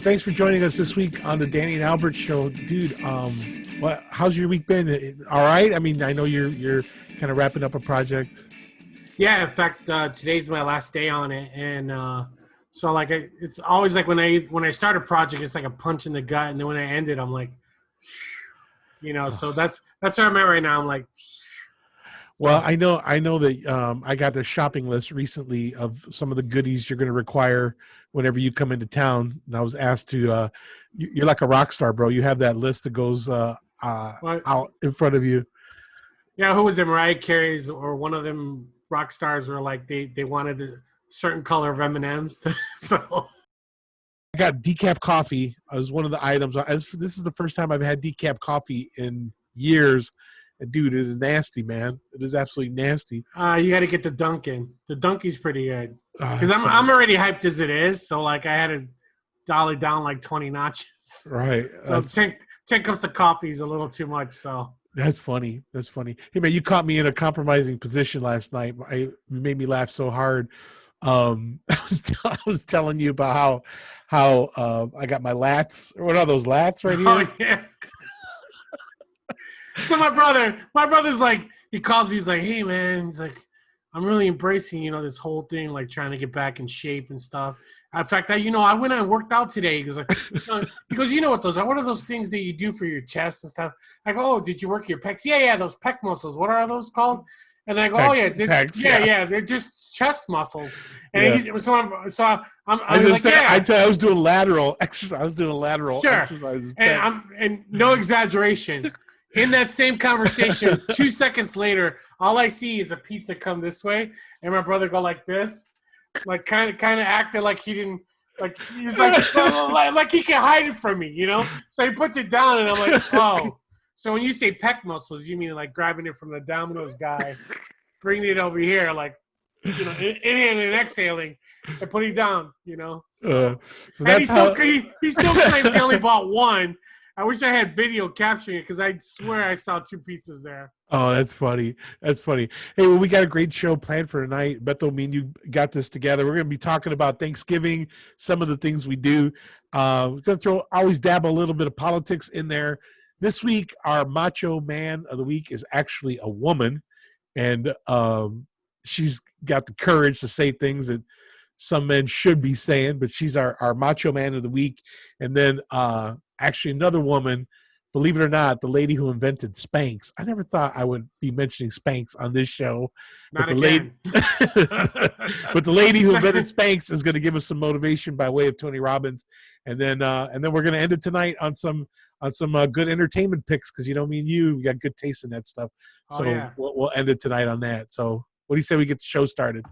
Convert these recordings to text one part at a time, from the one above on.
Thanks for joining us this week on the Danny and Albert Show, dude. How's your week been? All right. I mean, I know you're kind of wrapping up a project. Yeah, in fact, today's my last day on it, and so like it's always like when I start a project, it's like a punch in the gut, and then when I end it, I'm like, So that's where I'm at right now. I'm like. Well, I know that I got the shopping list recently of some of the goodies you're going to require whenever you come into town. And I was asked to, you're like a rock star, bro. You have that list that goes out in front of you. Yeah, who was it? Mariah Carey's or one of them rock stars were like they wanted a certain color of M&Ms. So I got decaf coffee as one of the items. This is the first time I've had decaf coffee in years. And dude, it is nasty, man. It is absolutely nasty. You got to get the Dunkin'. The Dunkin's pretty good because I'm already hyped as it is. So like I had to dial it down like 20 notches. Right. So 10 cups of coffee is a little too much. So that's funny. Hey man, you caught me in a compromising position last night. You made me laugh so hard. I was telling you about how I got my lats. What are those lats right here? Oh yeah. So my brother's like, he calls me, he's like, hey man, he's like, I'm really embracing, this whole thing, like trying to get back in shape and stuff. In fact, I went and worked out today. He goes, you know what are those things that you do for your chest and stuff? I go, oh, did you work your pecs? Yeah, those pec muscles. What are those called? And I go, pecs, oh yeah, pecs, yeah, they're just chest muscles. And yeah. I was doing lateral exercise. I was doing lateral exercises. And no exaggeration. In that same conversation, 2 seconds later, all I see is a pizza come this way, and my brother go like this, like kind of acted like he didn't, like he was like he can hide it from me, So he puts it down, and I'm like, oh. So when you say pec muscles, you mean like grabbing it from the Domino's guy, bringing it over here, like inhaling and exhaling, and putting it down, So that's he still claims he only bought one. I wish I had video capturing it because I swear I saw 2 pizzas there. Oh, that's funny. Hey, well, we got a great show planned for tonight. Beto, me and you got this together. We're going to be talking about Thanksgiving, some of the things we do. We're going to always dabble a little bit of politics in there. This week, our Macho Man of the week is actually a woman, and she's got the courage to say things that some men should be saying, but she's our Macho Man of the week. And then actually another woman, believe it or not, the lady who invented Spanx. I never thought I would be mentioning Spanx on this show. Not again. But the lady who invented Spanx is going to give us some motivation by way of Tony Robbins. And then we're going to end it tonight on some good entertainment picks because, me and you, we got good taste in that stuff. So yeah. we'll end it tonight on that. So what do you say we get the show started?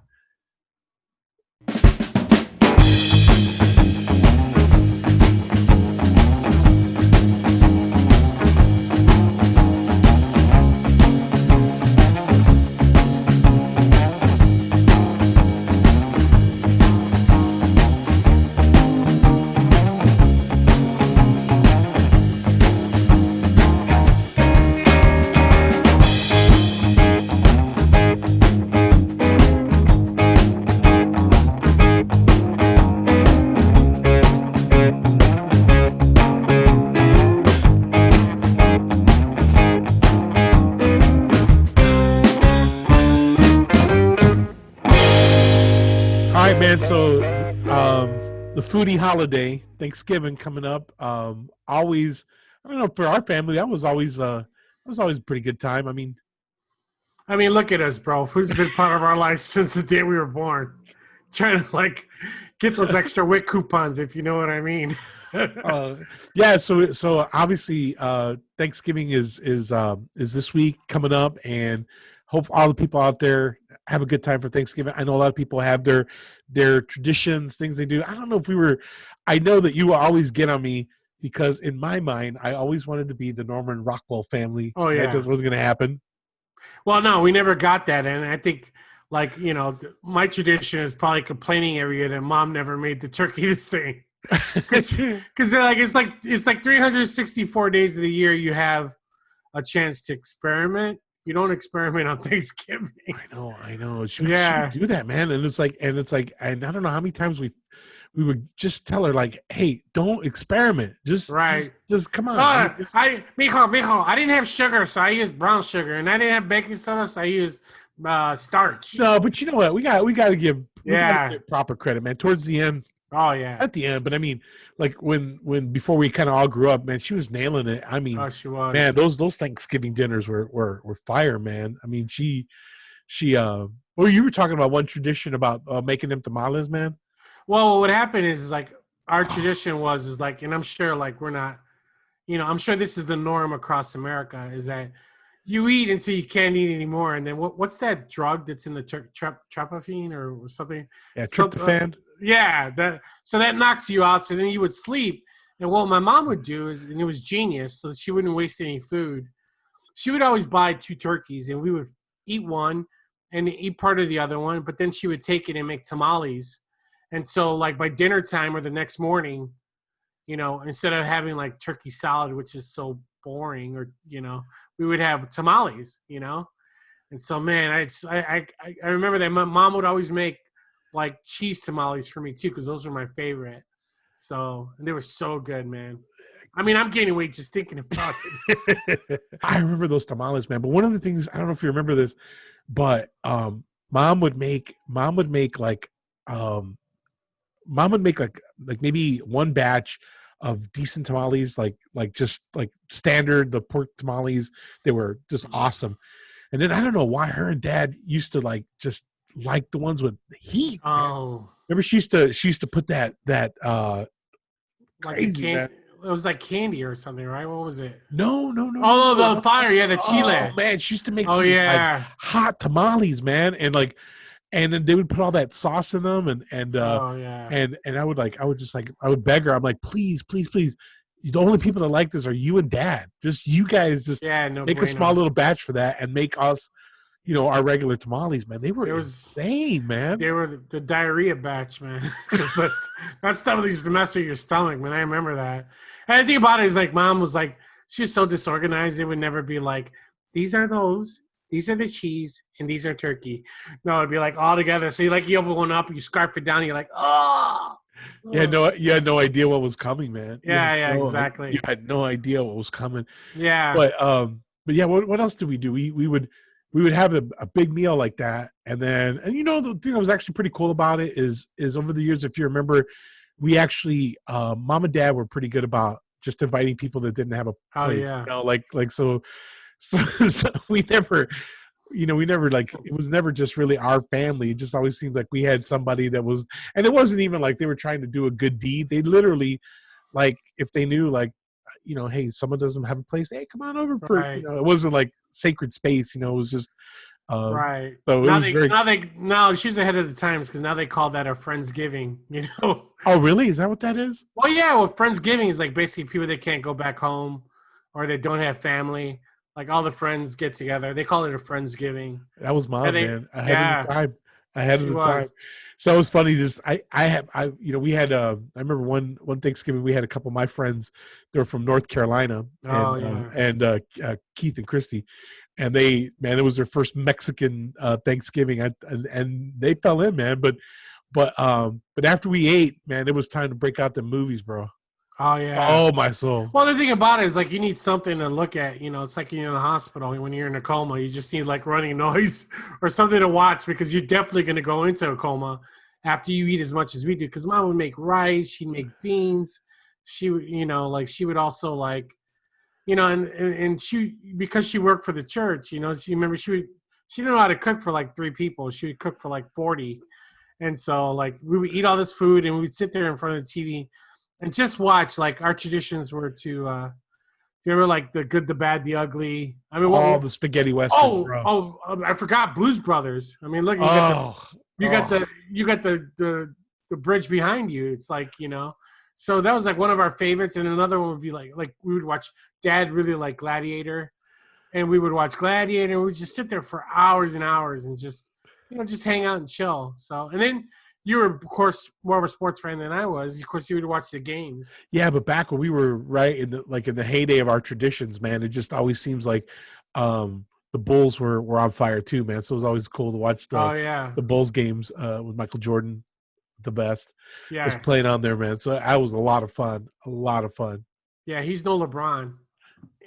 So the foodie holiday, Thanksgiving coming up. Always, I don't know, for our family, that was always a pretty good time. I mean, look at us, bro. Food's been part of our lives since the day we were born. Trying to get those extra WIC coupons, if you know what I mean. Yeah. So obviously, Thanksgiving is this week coming up, and hope all the people out there have a good time for Thanksgiving. I know a lot of people have their traditions, things they do. I don't know if I know that you will always get on me because in my mind, I always wanted to be the Norman Rockwall family. Oh, yeah. That just wasn't going to happen. Well, no, we never got that. And I think, my tradition is probably complaining every year that mom never made the turkey the same. Because it's like 364 days of the year you have a chance to experiment. You don't experiment on Thanksgiving. I know. Should do that, man. And it's like, and I don't know how many times we would just tell her like, "Hey, don't experiment. Right. Just come on." I mean, Oh, mijo, I didn't have sugar, so I used brown sugar, and I didn't have baking soda, so I used starch. no, but you know what? We got to Yeah. give proper credit, man. Towards the end, Oh yeah. at the end, but I mean, like when before we kind of all grew up, man, she was nailing it. I mean, Oh, she man, was. those Thanksgiving dinners were fire, man. I mean, she well, you were talking about one tradition about making them tamales, man. Well, what happened is like our tradition was is like, and I'm sure like we're not, I'm sure this is the norm across America is that you eat until you can't eat anymore, and then what's that drug that's in the tryptophan or something? Yeah, So tryptophan. yeah, that knocks you out. So then you would sleep, and what my mom would do is, and it was genius, so that she wouldn't waste any food. She would always buy two turkeys, and we would eat one and eat part of the other one, but then she would take it and make tamales. And so, like by dinner time or the next morning, instead of having like turkey salad, which is so boring, or we would have tamales. And so, man, I remember that my mom would always make like cheese tamales for me too, because those were my favorite. So, and they were so good, man. I mean, I'm gaining weight just thinking about I remember those tamales, man. But one of the things, I don't know if you remember this, but mom would make um like maybe one batch of decent tamales, like just like standard the pork tamales. They were just it. awesome. And then I don't know why her and dad used to like just like the ones with heat, man. Oh, Remember she used to put that like the crazy, can. man. It was like candy or something, right? What was it? No, no, no, no, Oh, no, the no. fire. Yeah, the Oh chile. man, she used to make Oh these like yeah. hot tamales, man, and then they would put all that sauce in them, Oh yeah. and I would beg her. I'm like, please, please, please. The only people that like this are you and dad. Just you guys, just Yeah. No make a small bueno. little batch for that, and make us, our regular tamales, man. They were It was. insane, man. They were the diarrhea batch, man. Because that stuff used to mess with your stomach, man. I remember that. And the thing about it is, like, mom was like, she was so disorganized. It would never be like, these are those, these are the cheese, and these are turkey. No, it'd be like all together. So you open one up, you scarf it down, you're like, oh. You had no idea what was coming, man. Yeah, yeah, You exactly. had no idea what was coming. Yeah. But yeah, what else did we do? We would have a big meal like that, and then the thing that was actually pretty cool about it is over the years, if you remember, we actually mom and dad were pretty good about just inviting people that didn't have a Oh place, yeah. like so we never like it was never just really our family. It just always seemed like we had somebody that was, and it wasn't even like they were trying to do a good deed. They literally, like, if they knew, like, hey, someone doesn't have a place, hey, come on over for, Right. it wasn't like sacred space, it was just, um, Right. so it Now was they very, now they now she's ahead of the times because now they call that a Friendsgiving. oh, really? Is that what that is? Well, yeah, well, Friendsgiving is like basically people that can't go back home or they don't have family. Like all the friends get together. They call it a Friendsgiving. That was And mom, they man. Ahead of the yeah, time. Ahead of she the time. was. So it was funny. Just we had I remember one Thanksgiving we had a couple of my friends. They were from North Carolina, Oh yeah. Keith and Christy, and it was their first Mexican Thanksgiving, and they fell in, man. But after we ate, man, it was time to break out the movies, bro. Oh yeah. Oh my soul. Well, the thing about it is like you need something to look at. It's like you're in the hospital when you're in a coma. You just need like running noise or something to watch because you're definitely going to go into a coma after you eat as much as we do. Because mom would make rice, she'd make beans. She would, like she would also like, and she because she worked for the church. She remember she didn't know how to cook for like 3 people. She would cook for like 40. And so like we would eat all this food and we'd sit there in front of the TV and just watch. Like our traditions were to you remember like the good, the bad, the ugly. I mean, All the spaghetti westerns, oh, bro. oh, I forgot Blues Brothers. I mean, look, Oh, you got oh. the, you got the bridge behind you. It's like, so that was like one of our favorites. And another one would be like we would watch. Dad really like Gladiator, and we would watch Gladiator. And we'd just sit there for hours and hours and just, just hang out and chill. So, and then you were, of course, more of a sports fan than I was. Of course, you would watch the games. Yeah, but back when we were right in the heyday of our traditions, man, it just always seems like the Bulls were on fire too, man. So it was always cool to watch Oh yeah, the Bulls games with Michael Jordan the best was Yeah. playing on there, man. So that was a lot of fun. A lot of fun. Yeah, he's no LeBron.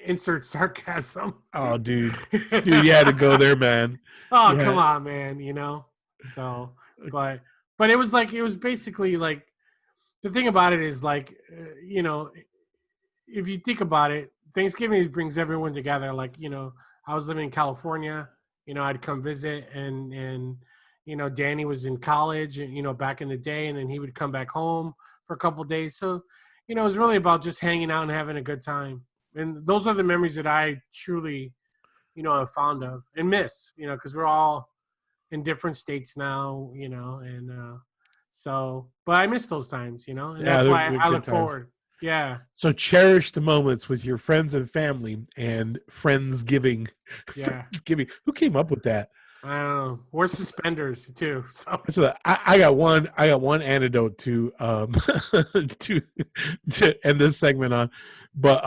Insert sarcasm. Oh, dude, you had to go there, man. Oh, come Yeah, on, man, So, but but it was basically like the thing about it is like if you think about it, Thanksgiving brings everyone together. Like, I was living in California, I'd come visit and Danny was in college, back in the day, and then he would come back home for a couple of days. So, it was really about just hanging out and having a good time. And those are the memories that I truly, am fond of and miss, because we're all in different states now, and so, but I miss those times, and yeah, that's why they're I good look times. forward. Yeah. So cherish the moments with your friends and family and friendsgiving. Yeah. Friendsgiving. Who came up with that? I don't know. We're suspenders too. So So I got one antidote to to to end this segment on, but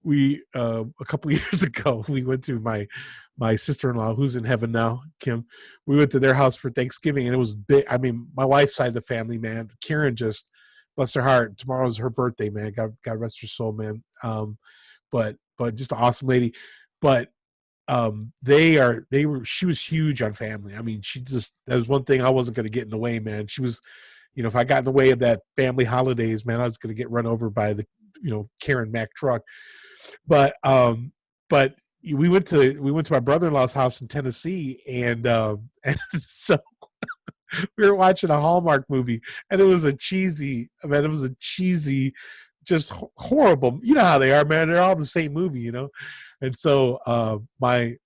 we a couple years ago we went to my sister-in-law who's in heaven now, Kim. We went to their house for Thanksgiving and it was big. I mean, my wife's side of the family, man. Karen, just bless her heart. Tomorrow's her birthday, man. God rest her soul, man. But just an awesome lady. But she was huge on family. I mean, that was one thing I wasn't going to get in the way, man. She was, if I got in the way of that family holidays, man, I was going to get run over by the Karen Mack truck. But we went to my brother-in-law's house in Tennessee, and so we were watching a Hallmark movie, and it was a cheesy, just horrible. You know how they are, man. They're all the same movie. And so my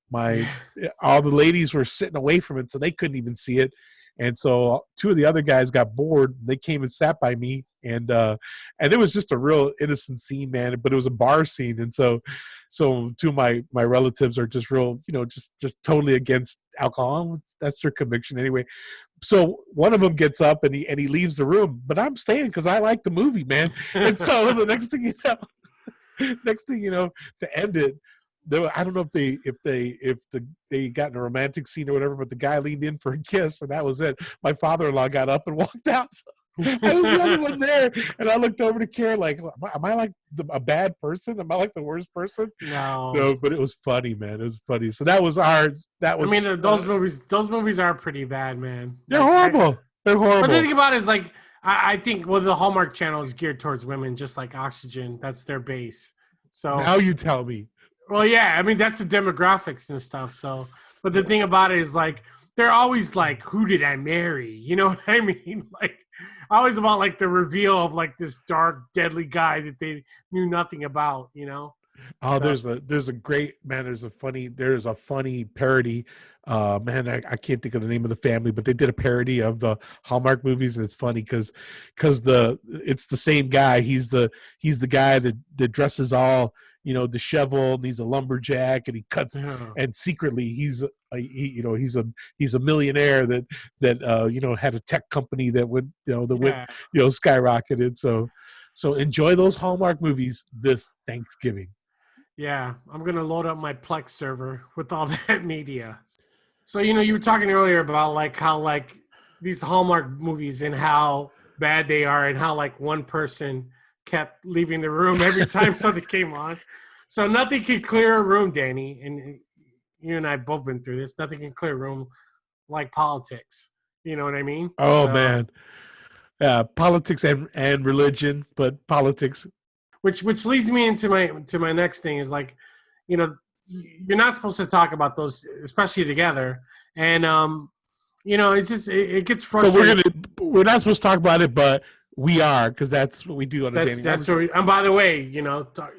all the ladies were sitting away from it, so they couldn't even see it. And so two of the other guys got bored. They came and sat by me, and it was just a real innocent scene, man. But it was a bar scene, and so two of my relatives are just real, just totally against alcohol. That's their conviction anyway. So one of them gets up and he leaves the room, but I'm staying because I like the movie, man. And so the next thing you know, to end it, I don't know if they got in a romantic scene or whatever, but the guy leaned in for a kiss, and that was it. My father-in-law got up and walked out. I was the only one there, and I looked over to Karen like, "Am I like a bad person? Am I like the worst person?" No, but it was funny, man. It was funny. So that was our. That was. I mean, those movies are pretty bad, man. They're horrible. They're horrible. But the thing about it is, like, I think the Hallmark Channel is geared towards women, just like Oxygen. That's their base. So now you tell me. Well, yeah, I mean that's the demographics and stuff. So, but the thing about it is, like, they're always like, "Who did I marry?" You know what I mean? Like, always about like the reveal of like this dark, deadly guy that they knew nothing about. Oh, So, there's a great man. There's a funny parody. Man, I can't think of the name of the family, but they did a parody of the Hallmark movies, and it's funny because it's the same guy. He's the guy that dresses all disheveled, and he's a lumberjack, and he cuts, and secretly he's a millionaire that had a tech company that went skyrocketed. So enjoy those Hallmark movies this Thanksgiving. yeah, I'm gonna load up my Plex server with all that media. So you were talking earlier about like how like these Hallmark movies and how bad they are, and how like one person kept leaving the room every time something came on. So nothing can clear a room, Danny, and you and I both been through this. Nothing can clear a room like politics. You know what I mean? Oh, So, man. Politics and religion, but politics. which leads me into my next thing is like, you're not supposed to talk about those, especially together, and it's just it gets But frustrating. we're not supposed to talk about it, but we are, because that's what we do on a dating. That's what and by the way,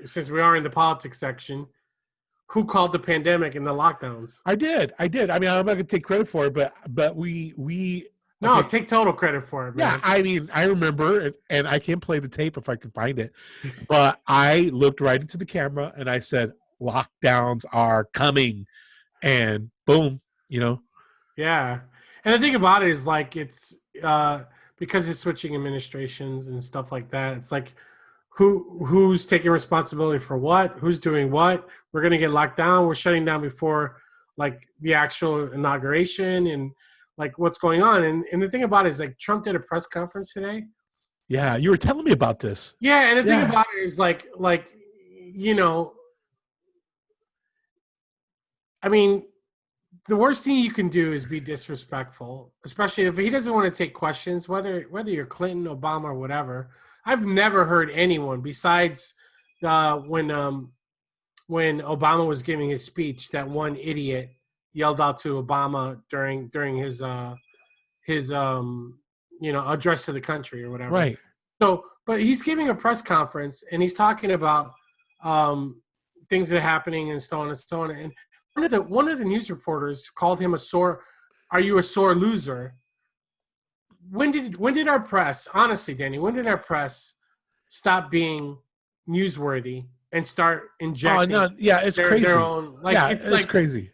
since we are in the politics section, who called the pandemic and the lockdowns? I did. I mean, I'm not gonna take credit for it, but we No, okay. take total credit for it, man. Yeah, I mean, I remember, and I can play the tape if I can find it, but I looked right into the camera and I said, lockdowns are coming, and boom, Yeah, and the thing about it is like it's because it's switching administrations and stuff like that. It's like who's taking responsibility for what? Who's doing what? We're gonna get locked down. We're shutting down before like the actual inauguration, and like what's going on. And the thing about it is like Trump did a press conference today. Yeah, you were telling me about this. Yeah, and the thing Yeah, about it is like you know, I mean, the worst thing you can do is be disrespectful, especially if he doesn't want to take questions, whether you're Clinton, Obama, or whatever. I've never heard anyone besides when Obama was giving his speech, that one idiot yelled out to Obama during his address to the country or whatever. right. So, but he's giving a press conference and he's talking about um, things that are happening and so on and so on. And one of the news reporters called him a sore. Are you a sore loser? When did our press, honestly, Danny? When did our press stop being newsworthy and start Oh injecting no, yeah, it's their crazy. own Yeah, it's it's like, crazy.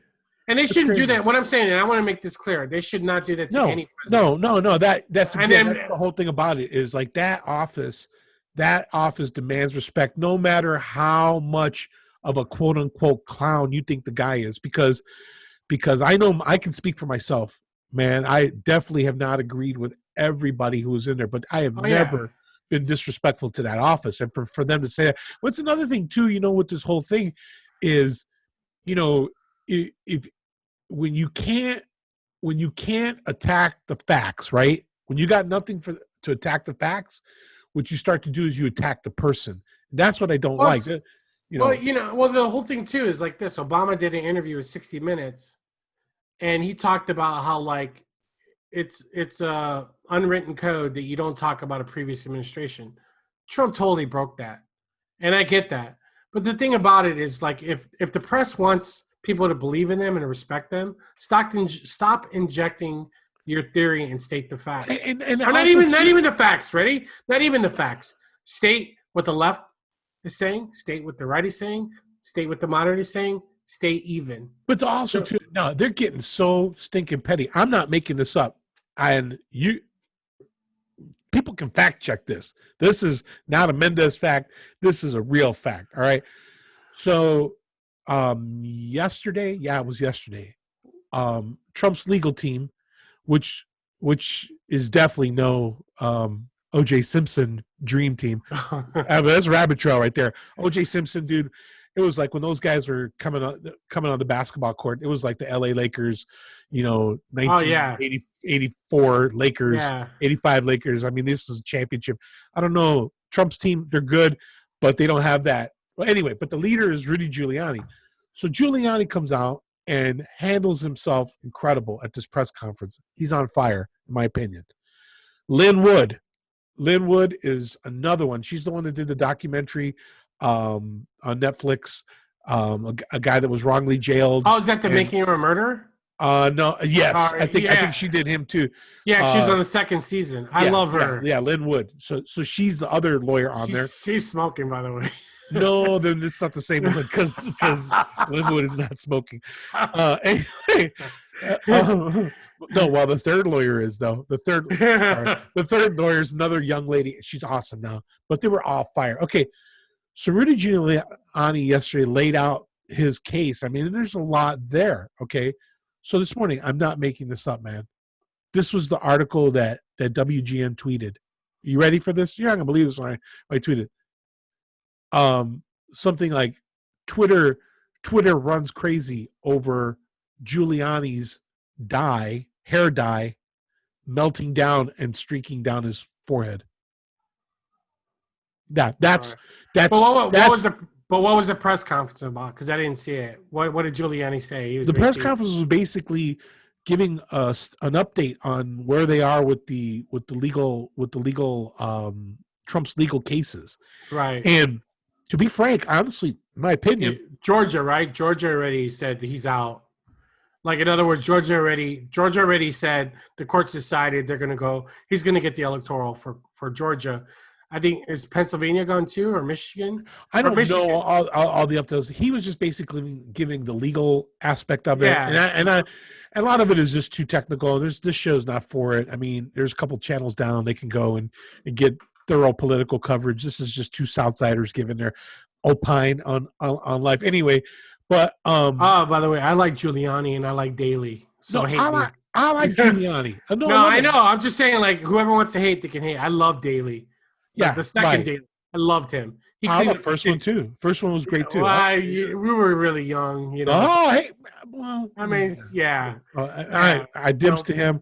and they It's shouldn't do crazy. that. What I'm saying, and I want to make this clear, they should not do that to No, any president. no, no, no. That's And again, then that's the whole thing about it is like that office demands respect no matter how much of a quote unquote clown you think the guy is because I know I can speak for myself, man. I definitely have not agreed with everybody who was in there, but I have oh yeah, never been disrespectful to that office. And for them to say that, what's another thing too, with this whole thing is, you know, if when you can't attack the facts, right? When you got nothing to attack the facts, what you start to do is you attack the person. That's what I don't well, like. it's, well, the whole thing too is like this. Obama did an interview with 60 Minutes, and he talked about how like it's a unwritten code that you don't talk about a previous administration. Trump totally broke that, and I get that. But the thing about it is like if the press wants people to believe in them and to respect them, stop injecting your theory and state the facts. And Or not also even not too, even the facts. Ready? Not even the facts. State what the left is saying. State what the right is saying. State what the moderate is saying. Stay even. but also So, too, no, they're getting so stinking petty. I'm not making this up, and people can fact check this. This is not a Mendez fact. This is a real fact. All right. So, yesterday, yeah, it was yesterday. Trump's legal team, which is definitely no OJ Simpson dream team. But that's a rabbit trail right there. OJ Simpson, dude. It was like when those guys were coming on the basketball court. It was like the LA Lakers, oh yeah, 1984 Lakers, yeah. 85 Lakers. I mean, this is a championship. I don't know. Trump's team, they're good, but they don't have that. Well, anyway, but the leader is Rudy Giuliani. So Giuliani comes out and handles himself incredible at this press conference. He's on fire, in my opinion. Lynn Wood. Lynn Wood is another one. She's the one that did the documentary on Netflix. A guy that was wrongly jailed. Oh, is that the and, making of a murder? No, yes, I think Yeah, she did him too. yeah. She's on the second season. I Yeah, love her. yeah, Lynn Wood. So she's the other lawyer on there. She's smoking, by the way. No, then it's not the same one because Lynn Wood is not smoking. Anyway, no, well, the third lawyer is though. The third lawyer is another young lady. She's awesome now, but they were all fire. Okay, so Rudy Giuliani yesterday laid out his case. I mean, there's a lot there. Okay, so this morning, I'm not making this up, man. This was the article that WGN tweeted. You ready for this? You're not gonna believe this when I tweeted. Something like Twitter runs crazy over Giuliani's hair dye melting down and streaking down his forehead. That's But what was the press conference about? Because I didn't see it. What did Giuliani say? The press conference was basically giving us an update on where they are with the legal Trump's legal cases. Right. And to be frank, honestly, in my opinion, Georgia, right? Georgia already said that he's out. Like, in other words, Georgia already said the courts decided he's going to get the electoral for Georgia. I think, is Pennsylvania going too, or Michigan? I don't know all the updates. He was just basically giving the legal aspect of it. Yeah. And a lot of it is just too technical. This show's not for it. I mean, there's a couple channels down. They can go and get thorough political coverage. This is just two Southsiders giving their opine on life. Anyway, but by the way, I like Giuliani and I like Daley. So no, hate me. I like Giuliani. No, I No, love I it. know. I'm just saying, like, whoever wants to hate, they can hate. I love Daly. The Yeah, second right. Daly. I loved him. He I cleaned love up the first one city. too. First one was Yeah, great well, too. we were really young, but Oh, hey, well, I mean, yeah, yeah. I dibs So, to him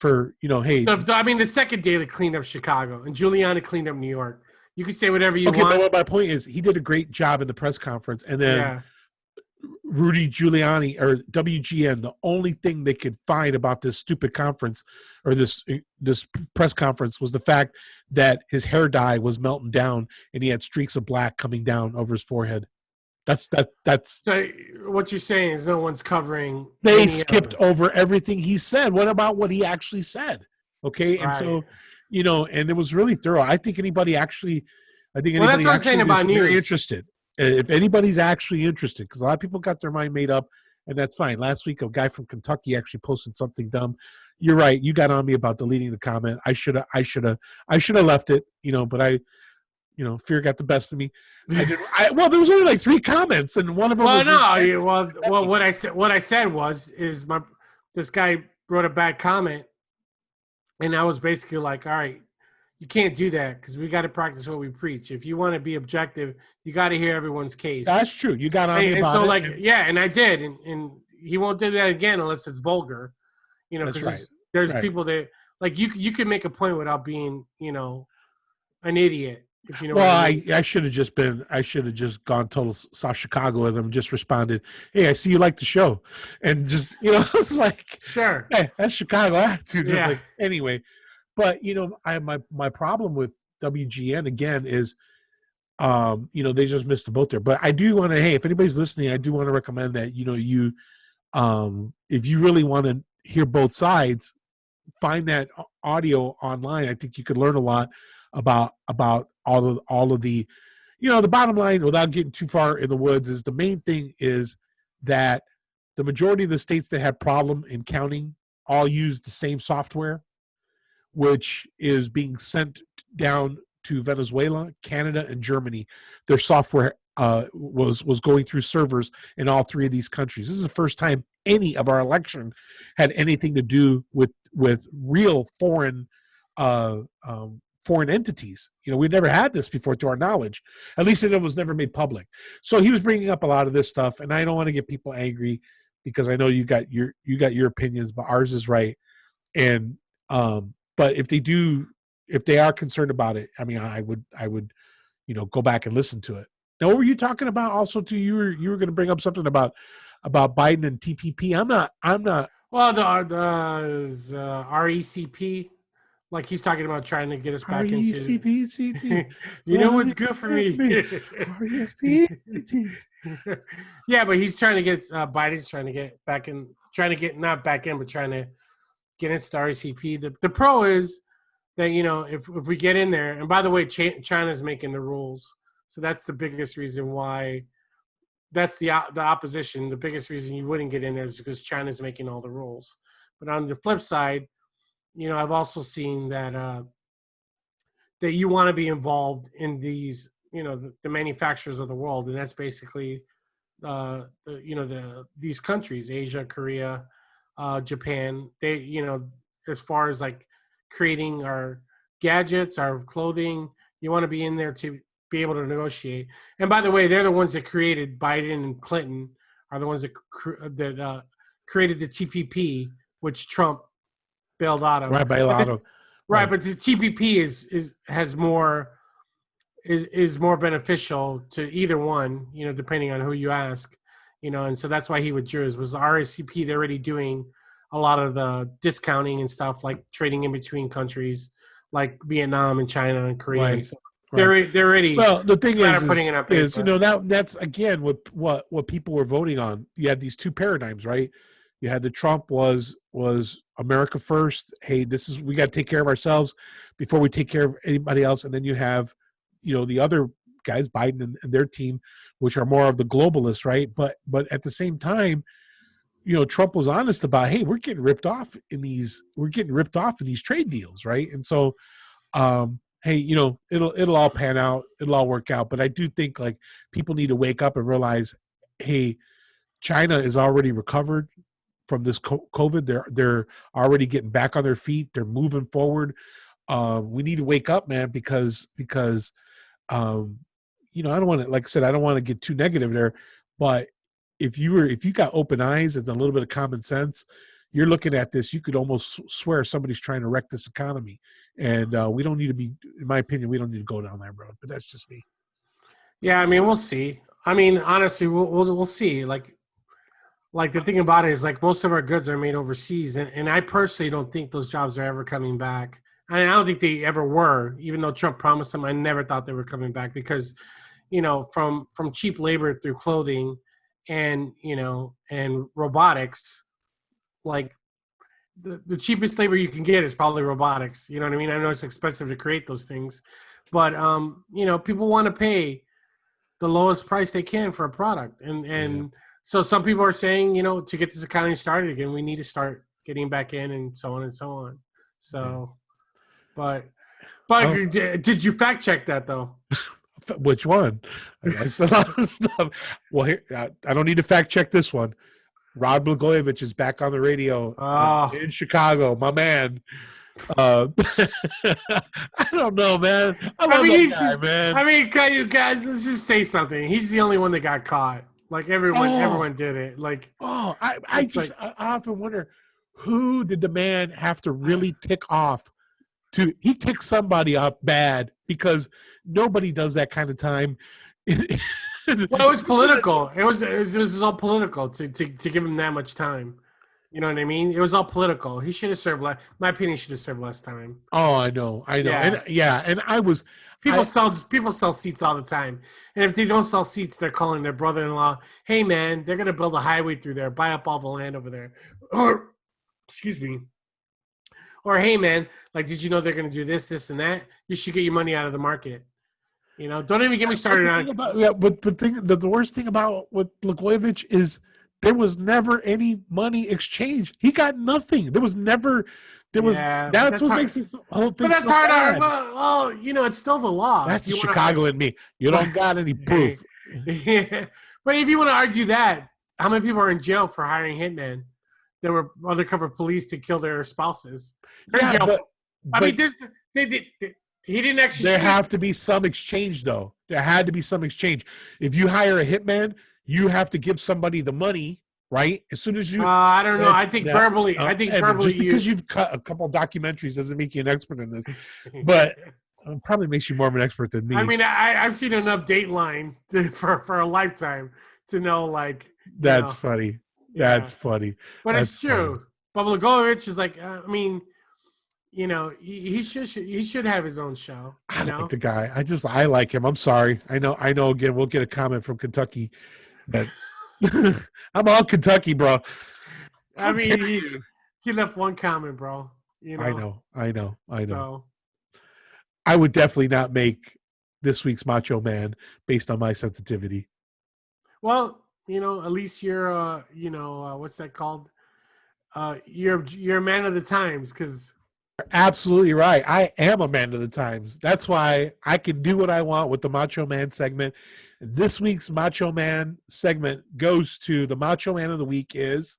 for hey. I mean, the second Daly cleaned up Chicago, and Giuliani cleaned up New York. You can say whatever you Okay, but want. what my point is, he did a great job in the press conference, and then Yeah. Rudy Giuliani or WGN, the only thing they could find about this stupid conference or this press conference was the fact that his hair dye was melting down and he had streaks of black coming down over his forehead. That's So what you're saying is no one's covering they any skipped of over everything he said. What about what he actually said? Okay, and right. so and it was really thorough. I think Well, that's anybody what I'm saying actually about that's very news. interested. If anybody's actually interested, because a lot of people got their mind made up, and that's fine. Last week, a guy from Kentucky actually posted something dumb. You're right. You got on me about deleting the comment. I should have left it. But fear got the best of me. I did. Well, there was only like 3 comments, and one of them Well, was no, Kentucky. what I said was is my this guy wrote a bad comment, and I was basically like, all right, you can't do that because we got to practice what we preach. If you want to be objective, you got to hear everyone's case. That's true. You got on me And about so, it, like, and yeah, and I did, and he won't do that again unless it's vulgar, that's because right. there's Right. people that like you can make a point without being an idiot, if you know what Well, I mean. I should have just gone total South Chicago with him. Just responded, "Hey, I see you like the show," and just it's like, Sure. hey, that's Chicago attitude. Just Yeah. like anyway, but I my problem with WGN again is they just missed the boat there. But I do want to, hey, if anybody's listening, I do want to recommend that you if you really want to hear both sides, find that audio online. I think you could learn a lot about all of the the bottom line, without getting too far in the woods, is the main thing is that the majority of the states that have problem in counting all use the same software, which is being sent down to Venezuela, Canada, and Germany. Their software was going through servers in all 3 of these countries. This is the first time any of our election had anything to do with real uh, foreign entities. We've never had this before, to our knowledge. At least it was never made public. So he was bringing up a lot of this stuff, and I don't want to get people angry because I know you got your opinions, but ours is right. And but if they are concerned about it, I mean, I would go back and listen to it. Now, what were you talking about? Also, too, you were going to bring up something about Biden and TPP. I'm not. Well, the RECP, like he's talking about trying to get us back into. RECPCT. You know what's good for me? RESPCT. Yeah, but he's trying to get Biden's trying to get back in, trying to get not back in, but trying to get into the RECP. The pro is that if we get in there, and by the way, China's making the rules, so that's the biggest reason why. That's the opposition. The biggest reason you wouldn't get in there is because China's making all the rules. But on the flip side, I've also seen that that you want to be involved in these, the manufacturers of the world, and that's basically these countries, Asia, Korea, Japan. They, as far as like creating our gadgets, our clothing, you want to be in there to be able to negotiate. And by the way, they're the ones that created Biden and Clinton are the ones that created the TPP, which Trump bailed out of. Right, by a But lot of right, but the TPP is more beneficial to either one, depending on who you ask, and so that's why he withdrew. Was the RSCP? They're already doing a lot of the discounting and stuff, like trading in between countries, like Vietnam and China and Korea. And right, so right. they're already Well, the thing putting it on paper. that's again what people were voting on. You had these 2 paradigms, right? You had the Trump was America first. Hey, we got to take care of ourselves before we take care of anybody else. And then you have, the other guys, Biden and their team, which are more of the globalists, right? But at the same time, Trump was honest about, hey, we're getting ripped off in these trade deals, right? And so, hey, it'll all pan out, it'll all work out. But I do think like people need to wake up and realize, hey, China is already recovered. from this COVID. They're already getting back on their feet. They're moving forward. We need to wake up, man, because um, I don't want to, like I said, I don't want to get too negative there, but if you got open eyes and a little bit of common sense, you're looking at this, you could almost swear somebody's trying to wreck this economy. And we don't need to be, in my opinion, we don't need to go down that road, but that's just me. Yeah, I mean, we'll see. I mean, honestly, we'll see. Like the thing about it is, like, most of our goods are made overseas, and I personally don't think those jobs are ever coming back. I mean, I don't think they ever were, even though Trump promised them. I never thought they were coming back because, from cheap labor through clothing, and and robotics, like the cheapest labor you can get is probably robotics. You know what I mean? I know it's expensive to create those things, but people want to pay the lowest price they can for a product, and so some people are saying, to get this economy started again, we need to start getting back in, and so on and so on. So, but did you fact check that though? Which one? I said a lot of stuff. Well, here, I don't need to fact check this one. Rod Blagojevich is back on the radio in Chicago, my man. I don't know, man. I love that guy, man. I mean, you guys, let's just say something. He's the only one that got caught. Like everyone did it. Like, I often wonder, who did the man have to really tick off? He ticked somebody off bad, because nobody does that kind of time. Well, it was political. It was all political to give him that much time. You know what I mean? It was all political. He should have served less. My opinion, he should have served less time. Oh, I know. Yeah. And I was people sell seats all the time, and if they don't sell seats, they're calling their brother-in-law. Hey, man, they're gonna build a highway through there. Buy up all the land over there. Or, excuse me. Or, hey, man, like, did you know they're gonna do this, this, and that? You should get your money out of the market. Don't even get me started on. But the worst thing about with Blagojevich is there was never any money exchanged. He got nothing. There was never. That's what makes this whole thing. But that's so hard. Well, it's still the law. That's the Chicago in me. You don't got any proof. Yeah, but if you want to argue that, how many people are in jail for hiring hitmen that were undercover police to kill their spouses? Yeah, I mean, he didn't actually. There have to be some exchange, though. There had to be some exchange. If you hire a hitman, you have to give somebody the money, right? As soon as you. I don't know. I think verbally. Just because you've cut a couple documentaries doesn't make you an expert in this, but it probably makes you more of an expert than me. I mean, I've seen enough Dateline for a lifetime to know, like. That's funny. Yeah. That's funny. But That's it's true. But Blagojevich is like, I mean. He should have his own show. I like the guy. I like him. I'm sorry. I know. Again, we'll get a comment from Kentucky, but I'm all Kentucky, bro. I mean, he left one comment, bro. I know. So, I would definitely not make this week's Macho Man based on my sensitivity. Well, at least you're, what's that called? You're a man of the times, because. Absolutely right. I am a man of the times. That's why I can do what I want with the Macho Man segment. This week's Macho Man segment goes to the Macho Man of the Week is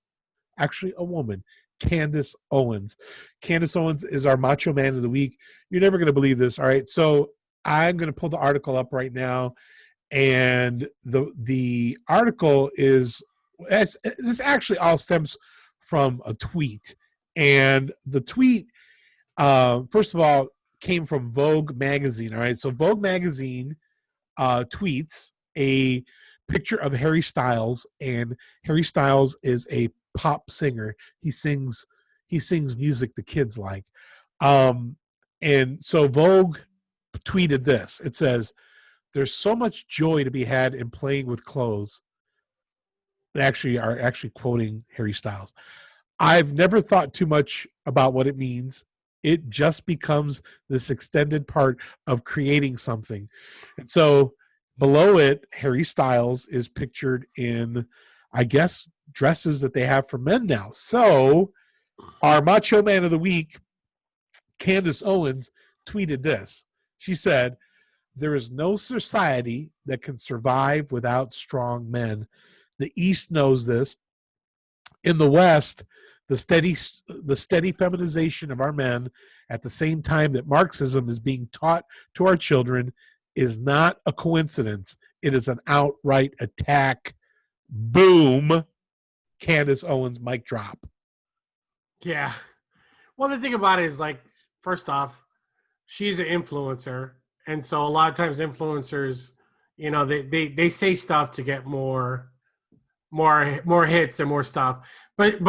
actually a woman, Candace Owens. Candace Owens is our Macho Man of the Week. You're never going to believe this. All right. So I'm going to pull the article up right now. And the article is, this actually all stems from a tweet. And the tweet, first of all, came from Vogue magazine. All right, so Vogue magazine tweets a picture of Harry Styles, and Harry Styles is a pop singer. He sings music the kids like. And so Vogue tweeted this. It says, "There's so much joy to be had in playing with clothes." They are actually quoting Harry Styles. "I've never thought too much about what it means. It just becomes this extended part of creating something." And so below it, Harry Styles is pictured in, I guess, dresses that they have for men now. So our Macho Man of the Week, Candace Owens, tweeted this. She said, "There is no society that can survive without strong men. The East knows this. In the West, the steady feminization of our men at the same time that Marxism is being taught to our children is not a coincidence. It is an outright attack. Boom. Candace Owens mic drop. Yeah. Well, the thing about it is, like, first off, she's an influencer, and so a lot of times influencers, they say stuff to get more hits and more stuff. But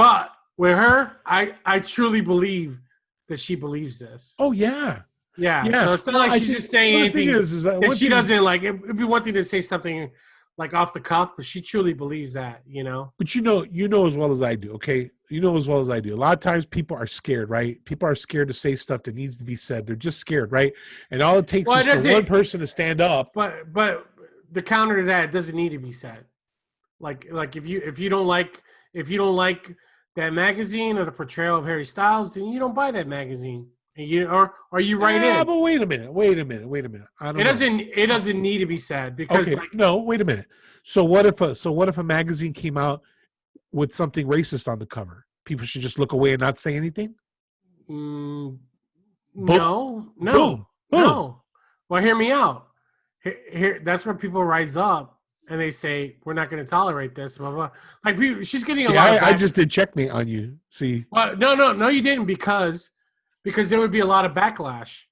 with her, I truly believe that she believes this. Oh yeah. Yeah. Yeah. So it's not like she's just saying well, anything. The thing is that And she doesn't like. It'd be one thing to say something like off the cuff, but she truly believes that. But you know as well as I do, okay? You know as well as I do. A lot of times people are scared, right? People are scared to say stuff that needs to be said. They're just scared, right? And all it takes is for one person to stand up. But the counter to that, it doesn't need to be said. Like if you don't like that magazine or the portrayal of Harry Styles, then you don't buy that magazine. And you write in. But wait a minute. I don't know. It doesn't need to be said because okay, no, wait a minute. So what if a magazine came out with something racist on the cover? People should just look away and not say anything? No. Boom. Well, hear me out. Here, that's where people rise up and they say, we're not going to tolerate this, blah, blah. Like, she's getting a lot of I just did checkmate on you. See? Well, no, you didn't, because there would be a lot of backlash.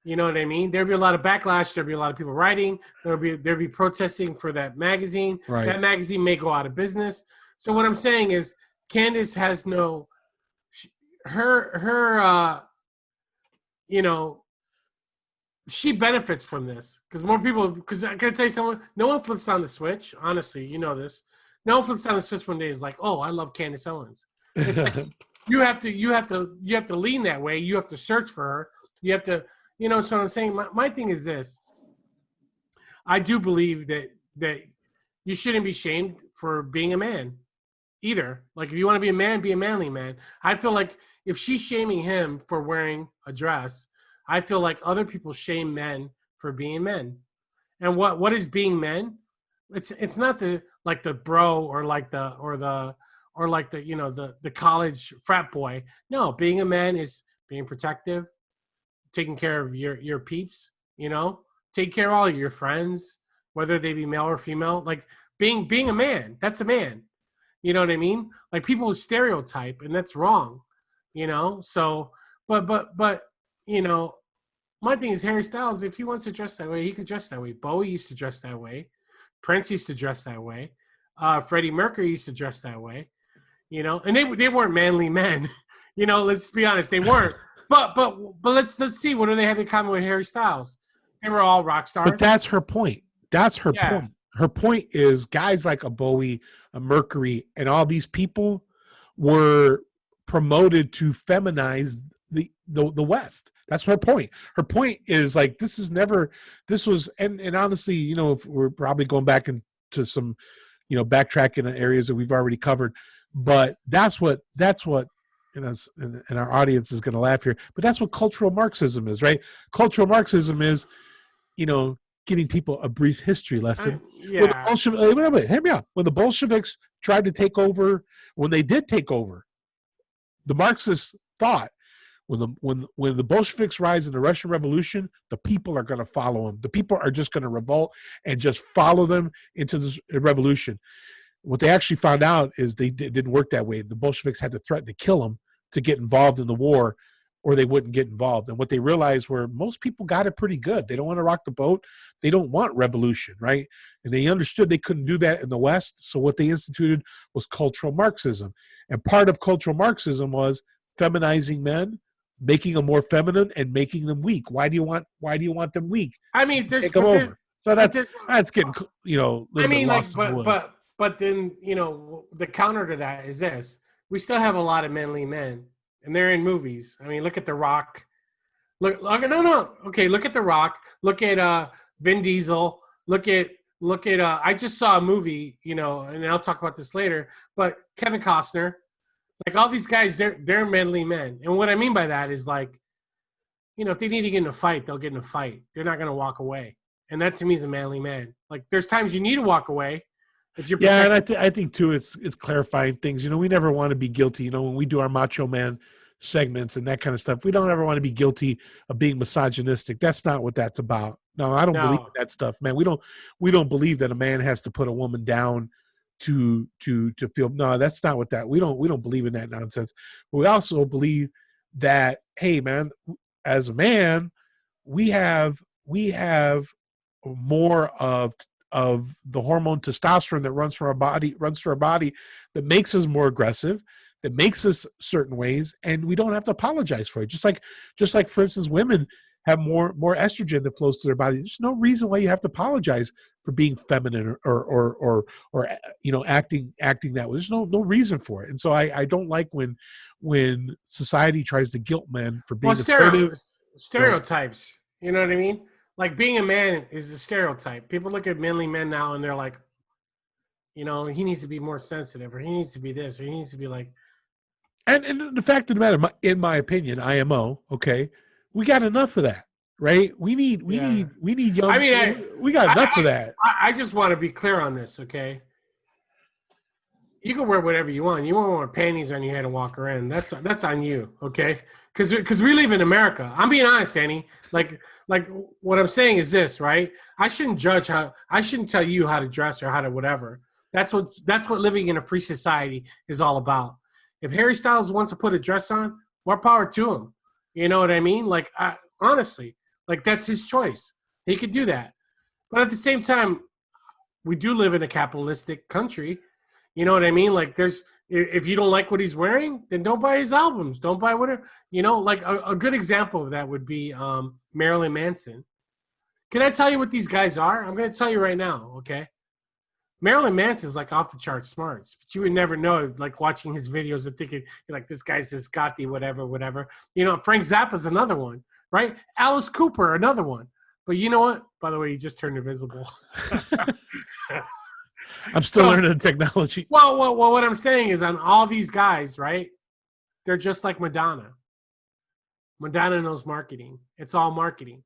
You know what I mean? There'd be a lot of backlash. There'd be a lot of people writing. There'd be protesting for that magazine. Right. That magazine may go out of business. So what I'm saying is, Candace has she benefits from this because more people. Because I can tell you something. No one flips on the switch. Honestly, you know this. No one flips on the switch one day is like, oh, I love Candace Owens. It's like you have to lean that way. You have to search for her. You have to. So what I'm saying, my thing is this. I do believe that you shouldn't be shamed for being a man either. Like, if you want to be a man, be a manly man. I feel like if she's shaming him for wearing a dress, I feel like other people shame men for being men. And what is being men? It's not the bro or the college frat boy. No, being a man is being protective, taking care of your peeps, take care of all of your friends, whether they be male or female. Like, being a man, that's a man. You know what I mean? Like, people stereotype, and that's wrong. So, but my thing is, Harry Styles, if he wants to dress that way, he could dress that way. Bowie used to dress that way. Prince used to dress that way. Freddie Mercury used to dress that way. And they weren't manly men. Let's be honest, they weren't. But let's see, what do they have in common with Harry Styles? They were all rock stars. But that's her point. Point. Her point is guys like a Bowie, a Mercury, and all these people were promoted to feminize the West. That's her point. Her point is like, and honestly, if we're probably going back into some, backtracking in areas that we've already covered, but that's what and our audience is going to laugh here, but that's what cultural Marxism is, right? Cultural Marxism is, giving people a brief history lesson. Yeah. Hear me out. When the Bolsheviks tried to take over, when they did take over, the Marxists thought when the Bolsheviks rise in the Russian Revolution, the people are going to follow them. The people are just going to revolt and just follow them into this revolution. What they actually found out is it didn't work that way. The Bolsheviks had to threaten to kill them to get involved in the war, or they wouldn't get involved. And what they realized were most people got it pretty good. They don't want to rock the boat. They don't want revolution, right? And they understood they couldn't do that in the West. So what they instituted was cultural Marxism. And part of cultural Marxism was feminizing men, making them more feminine, and making them weak. Why do you want them weak? I mean, take them over. So that's getting, I mean, like, but then, the counter to that is this. We still have a lot of manly men, and they're in movies. I mean, look at The Rock. Okay, look at The Rock. Look at Vin Diesel. Look at I just saw a movie, and I'll talk about this later, but Kevin Costner. Like, all these guys, they're manly men. And what I mean by that is, like, if they need to get in a fight, they'll get in a fight. They're not going to walk away. And that, to me, is a manly man. Like, there's times you need to walk away. It's your Yeah, and protective. I think too, it's clarifying things. You know, we never want to be guilty. You know, when we do our Macho Man segments and that kind of stuff, we don't ever want to be guilty of being misogynistic. That's not what that's about. No, I don't believe in No. that stuff, man. We don't believe that a man has to put a woman down to feel. No, that's not what that. We don't believe in that nonsense. But we also believe that, hey, man, as a man, we have more of the hormone testosterone that runs through our body that makes us more aggressive, that makes us certain ways, and we don't have to apologize for it. Just like for instance, women have more estrogen that flows through their body. There's no reason why you have to apologize for being feminine or you know, acting that way. There's no reason for it. And so I don't like when society tries to guilt men for Well, being assertive. So stereotypes. You know what I mean? Like being a man is a stereotype. People look at manly men now and they're like, you know, he needs to be more sensitive, or he needs to be this, or he needs to be like, and the fact of the matter, in my opinion, IMO, okay, we got enough of that, right? yeah. We need I young. mean, We got enough of that. I just want to be clear on this, okay? You can wear whatever you want. You won't wear panties on your head and walk around. That's on you, okay? Because we live in America. I'm being honest, Annie. Like what I'm saying is this, right? I shouldn't judge how. I shouldn't tell you how to dress or how to whatever. That's what living in a free society is all about. If Harry Styles wants to put a dress on, more power to him. You know what I mean? Like honestly, like that's his choice. He could do that. But at the same time, we do live in a capitalistic country. You know what I mean? Like there's if you don't like what he's wearing, then don't buy his albums. Don't buy whatever. You know, like a good example of that would be Marilyn Manson. Can I tell you what these guys are? I'm going to tell you right now, okay? Marilyn Manson's like off the charts smarts, but you would never know, like watching his videos and thinking, you're like, this guy's this Gotti, whatever. You know, Frank Zappa's another one, right? Alice Cooper, another one. But you know what? By the way, he just turned invisible. I'm still learning the technology. Well, what I'm saying is on all these guys, right? They're just like Madonna. Madonna knows marketing. It's all marketing.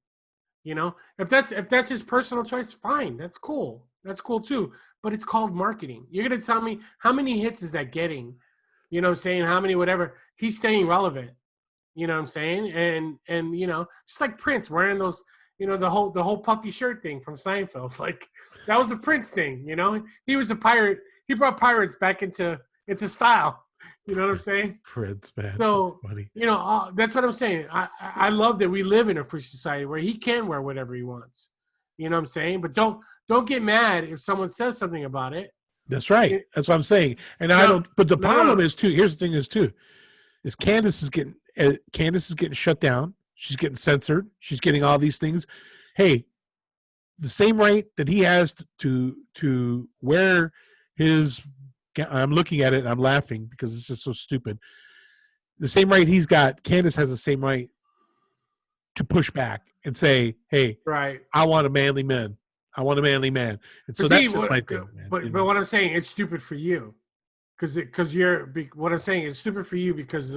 You know, if that's his personal choice, fine. That's cool. That's cool too. But it's called marketing. You're gonna tell me how many hits is that getting? You know what I'm saying? How many whatever? He's staying relevant. You know what I'm saying? And you know, just like Prince wearing those, you know, the whole puffy shirt thing from Seinfeld. Like that was a Prince thing, you know? He was a pirate. He brought pirates back into style. You know what I'm saying? Prince, man. So, Funny. you know, that's what I'm saying. I love that we live in a free society where he can wear whatever he wants. You know what I'm saying? But don't get mad if someone says something about it. That's right. That's what I'm saying. And I No, don't. But the problem no. is too. Here's the thing: is Candace is getting shut down. She's getting censored. She's getting all these things. Hey, the same right that he has to wear his. I'm looking at it and I'm laughing because it's just so stupid. The same right he's got, Candace has the same right to push back and say, "Hey, Right. I want a manly man. I want a manly man." And so But see, that's just my thing, man. but You but know? what I'm saying, it's stupid for you, because what I'm saying is stupid for you because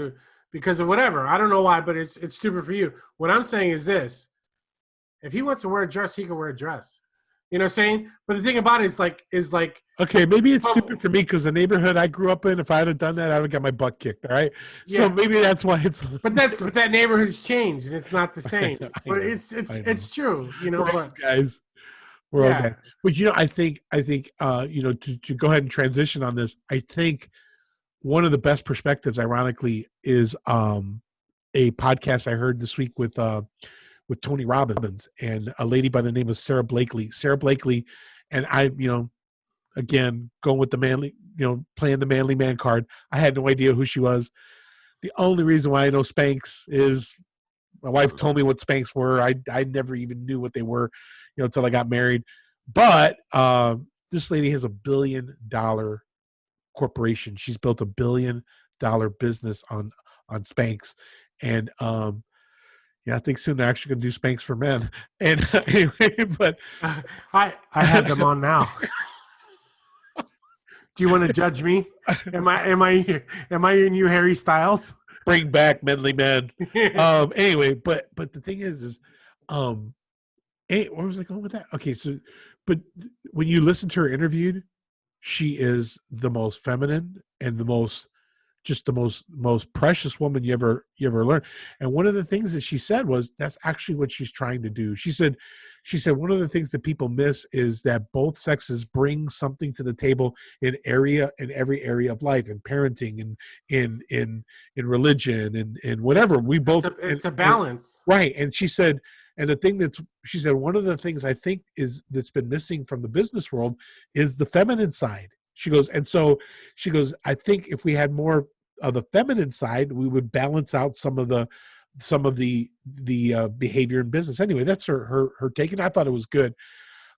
of whatever. I don't know why, but it's stupid for you. What I'm saying is this: if he wants to wear a dress, he can wear a dress. You know what I'm saying? But the thing about it is like Okay, maybe it's well, stupid for me because the neighborhood I grew up in, if I had done that, I would have got my butt kicked. All right, so yeah. maybe that's why it's. But that neighborhood's changed and it's not the same. But I know. it's true, you know. We're But old guys. We're old yeah, guys. But you know, I think you know, to go ahead and transition on this, I think one of the best perspectives, ironically, is a podcast I heard this week with Tony Robbins and a lady by the name of Sarah Blakely. Sarah Blakely, and I, you know, again going with the manly, you know, playing the manly man card. I had no idea who she was. The only reason why I know Spanx is my wife told me what Spanx were. I never even knew what they were, you know, until I got married. But this lady has $1 billion corporation. She's built $1 billion business on Spanx, and yeah, I think soon they're actually going to do Spanx for men. And anyway, but I have them on now. Do you want to judge me? Am I in you Harry Styles? bring back manly men. Anyway, but the thing is um where was I going with that? Okay, so but when you listen to her interviewed, she is the most feminine and the most just the most precious woman you ever learn. And one of the things that she said was that's actually what she's trying to do. She said one of the things that people miss is that both sexes bring something to the table in every area of life, in parenting and in religion and whatever. We both it's a balance. right. And she said, and the thing she said, one of the things I think that's been missing from the business world is the feminine side. She goes, and so she goes, I think if we had more of the feminine side, we would balance out some of the behavior in business. Anyway, that's her take, and I thought it was good.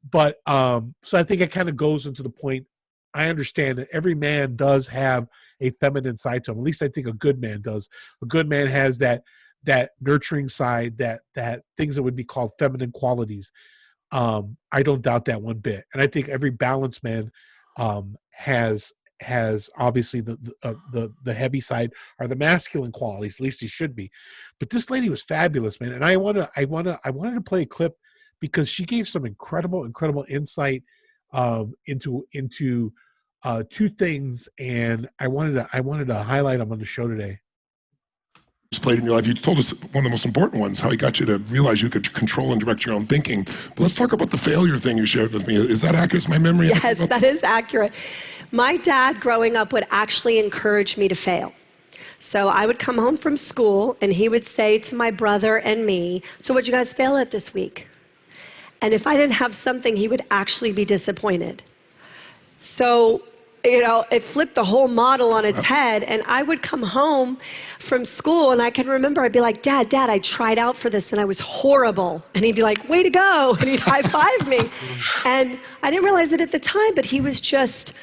But so I think it kind of goes into the point. I understand that every man does have a feminine side to him. At least I think a good man does. A good man has that nurturing side, that things that would be called feminine qualities. I don't doubt that one bit, and I think every balanced man has obviously the heavy side or the masculine qualities. At least he should be. But this lady was fabulous, man, and I wanted to play a clip because she gave some incredible insight into two things, and I wanted to highlight them on the show today. Played in your life. You told us one of the most important ones, how he got you to realize you could control and direct your own thinking. But let's talk about the failure thing you shared with me. Is that accurate? Is my memory? Yes, that is accurate. My dad growing up would actually encourage me to fail. So I would come home from school and he would say to my brother and me, so what'd you guys fail at this week? And if I didn't have something, he would actually be disappointed. So it flipped the whole model on its head, and I would come home from school, and I can remember I'd be like, Dad, I tried out for this, and I was horrible. And he'd be like, way to go, and he'd high-five me. And I didn't realize it at the time, but he was just